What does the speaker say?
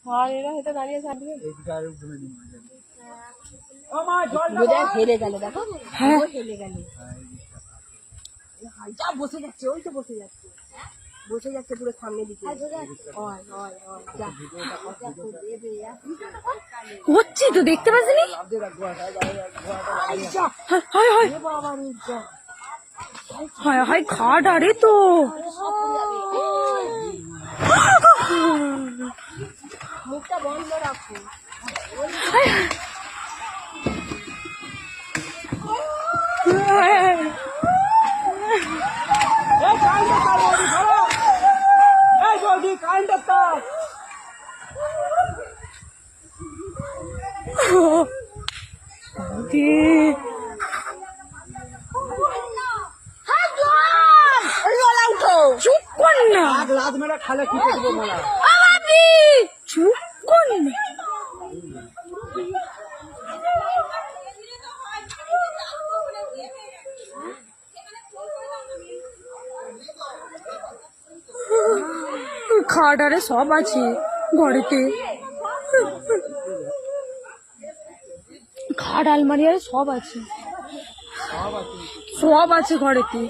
আর এরা হেঁটে দাঁড়িয়ে থাকবে। হেলে গেল, দেখো হেলে গেল, যা বসে যাচ্ছে, ওই তো বসে যাচ্ছে, বসে যাচ্ছে পুরো সামনে দিকে। হচ্ছি তো দেখতে পাচ্ছিনি। হায় হায় খাট আরে তো মুখটা বন্ধ রাখো। চুপ কর না, চুপ কর না। খাট আরে সব আছে ঘরেতে, খাট আলমারি আরে সব আছে, সব আছে ঘরেতে।